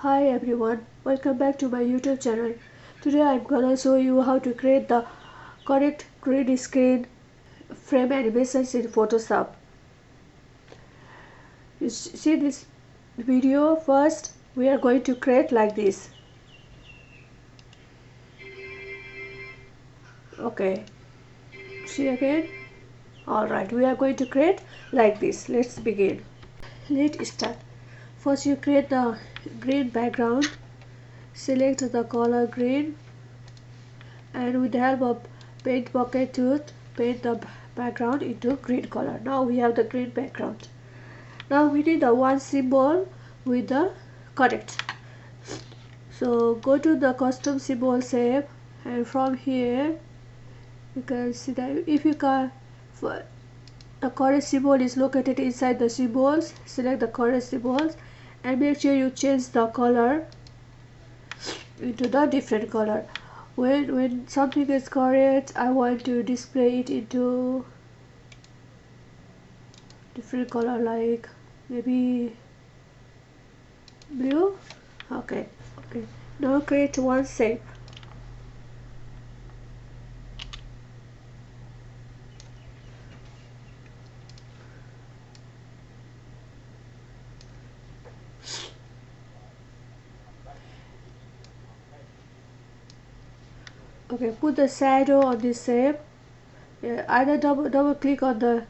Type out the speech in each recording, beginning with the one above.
Hi everyone, welcome back to my YouTube channel. Today I'm gonna show you how to create the correct green screen frame animations in Photoshop. You see this video first, we are going to create like this. Okay, see again? Alright, we are going to create like this. Let's begin. Let's start. First you create the green background. Select the color green and with the help of paint bucket tool paint the background into green color. Now we have the green background. Now we need the one symbol with the correct. So go to the custom symbol shape and from here you can see that if you can the correct symbol is located inside the symbols, select the correct symbols and make sure you change the color into the different color. When something is correct, I want to display it into different color, like maybe blue. Okay. Now create one shape. Okay, put the shadow on this shape. Either double click on the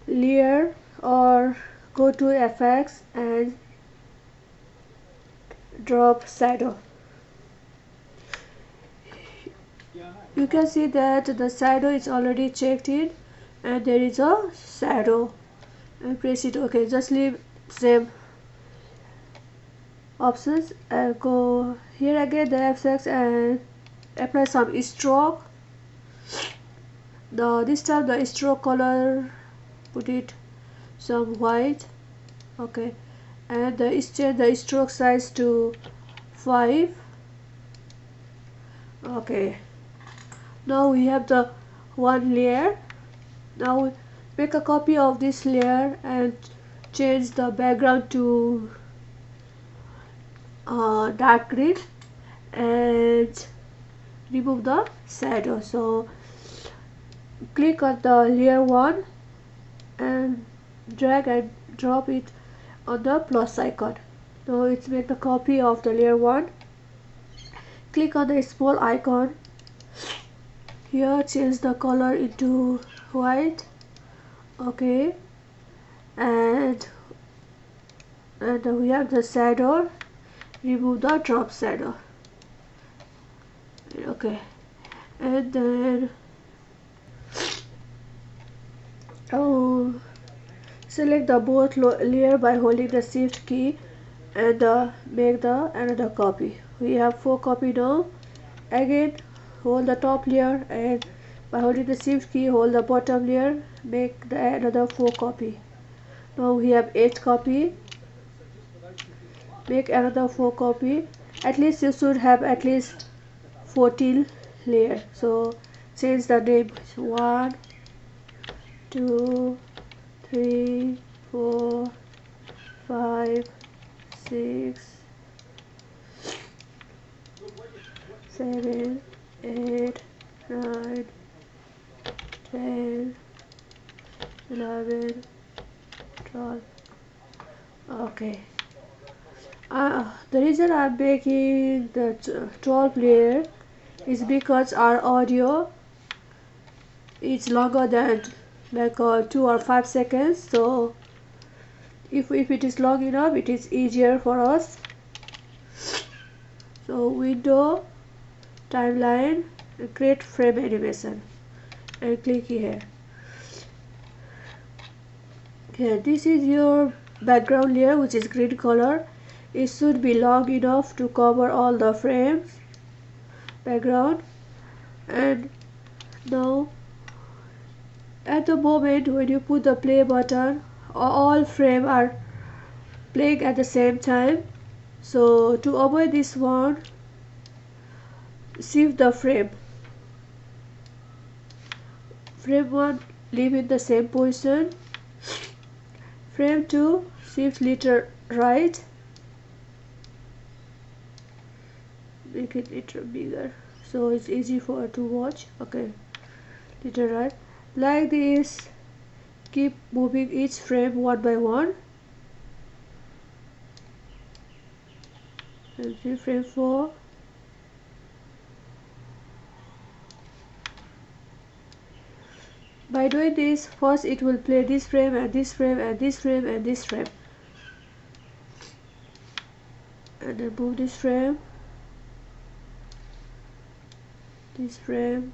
layer or go to effects and drop shadow. You can see that the shadow is already checked in and there is a shadow, and press it. Okay, just leave same options and go here again the effects and apply some stroke. This time the stroke color, put it some white. Okay, and change the stroke size to 5. Okay, now we have the one layer. Now make a copy of this layer and change the background to dark green and remove the shadow. So click on the layer 1 and drag and drop it on the plus icon. Now it's make the copy of the layer 1. Click on the small icon here, change the color into white. Okay, and we have the shadow, remove the drop shadow. Okay, and then select the both layer by holding the shift key and make the another copy. We have 4 copy now. Again hold the top layer and by holding the shift key hold the bottom layer, make the another 4 copy. Now we have 8 copy. Make another 4 copy. At least you should have at least 14 layer. So change the name 1 2 3 4 5 6 7 8 9 10 11 12. Okay, the reason I'm making the 12 layer is because our audio is longer than like 2 or 5 seconds, so if it is long enough it is easier for us. So window, timeline, create frame animation and click here. Here, this is your background layer which is green color. It should be long enough to cover all the frames background. And now at the moment when you put the play button, all frames are playing at the same time. So to avoid this one, shift the frame 1 leave in the same position, frame 2 shift little right, make it little bigger so it's easy for to watch. Okay, little right, like this. Keep moving each frame one by one. And see frame 4. By doing this, first it will play this frame and this frame and this frame and this frame, and then move this frame, this frame,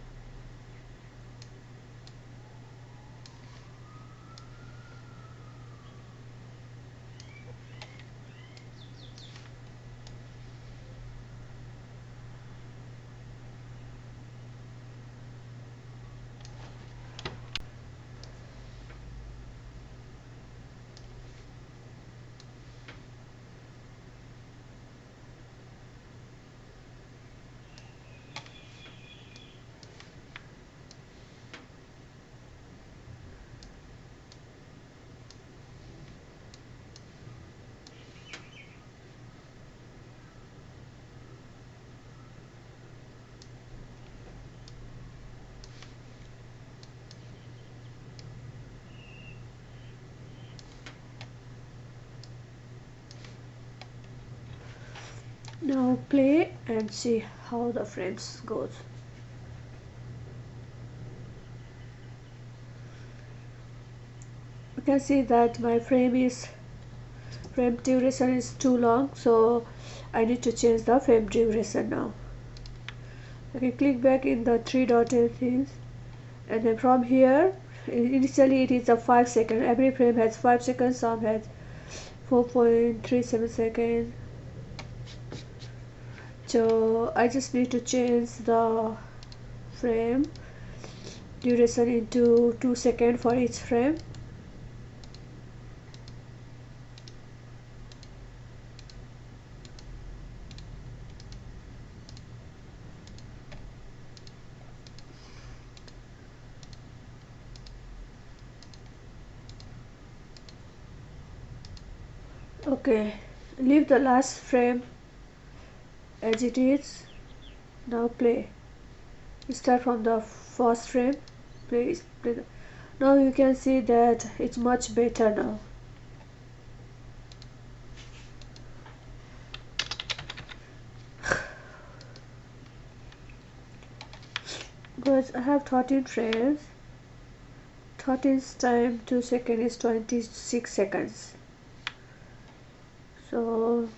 now play and see how the frames goes. You can see that my frame duration is too long, so I need to change the frame duration now. I can click back in the 3 dotted things, and then from here initially it is a 5 second. Every frame has 5 seconds, some has 4.37 seconds. So I just need to change the frame duration into 2 seconds for each frame. Okay, leave the last frame as it is. Now play. Start from the first frame. Play. Now you can see that it's much better now. Because I have 13 frames. 13 times 2 seconds is 26 seconds. So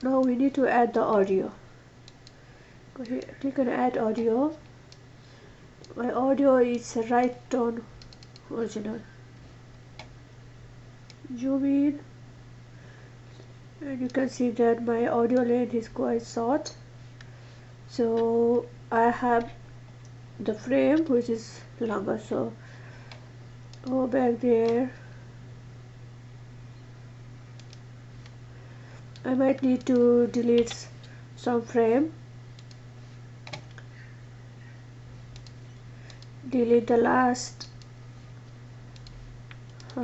now we need to add the audio. Go here, click on add audio. My audio is right tone original. Zoom in, and you can see that my audio length is quite short. So I have the frame which is longer. So go back there. I might need to delete some frame. Delete the last I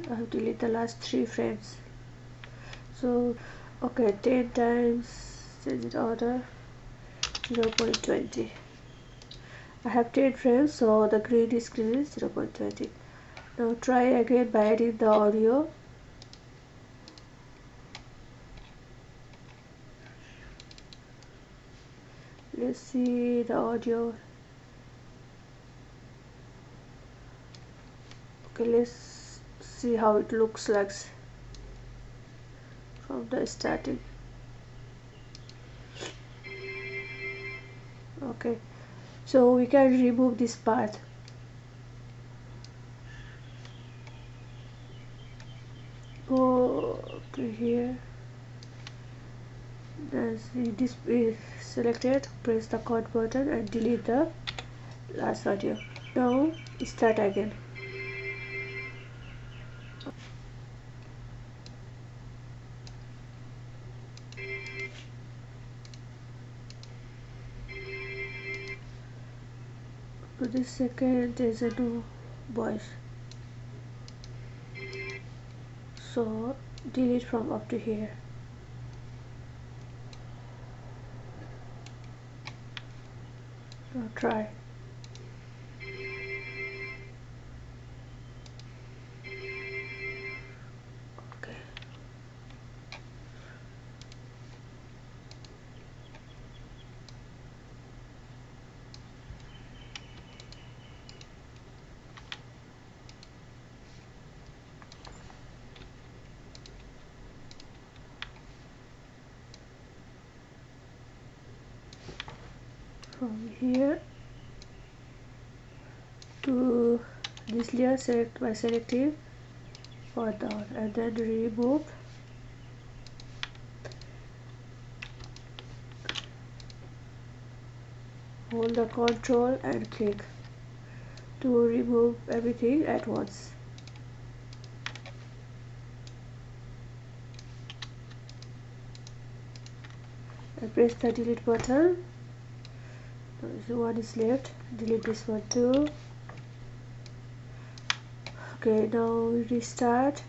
have delete the last 3 frames. So okay, 10 times change it order 0.20. I have 10 frames, so the green screen is 0.20. Now try again by adding the audio. Let's see the audio. Okay, let's see how it looks like from the starting. Okay, so we can remove this part. Go to here, then see this is selected, press the cut button and delete the last audio. Now start again. to this second there's a no voice, so delete from up to here. Now try. Okay. From here to this layer, select by selective for down and then remove. Hold the control and click to remove everything at once. And press the delete button. So one is left, delete this one too. Okay, now we restart.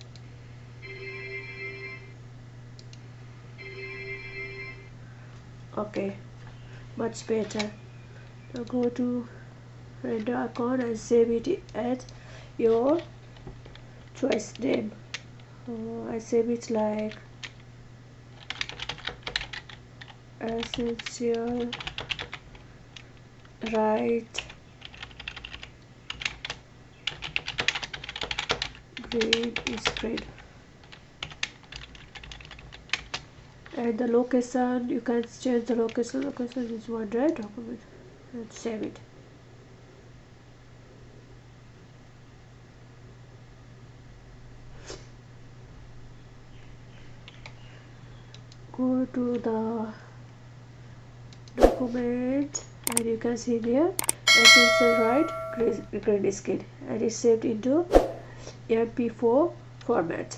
Okay, much better. Now go to render icon and save it at your choice name. I save it like essential right green screen. And the location, you can change the location. Location is OneDrive document and save it. Go to the document and you can see there essential right green screen, and it's saved into MP4 format.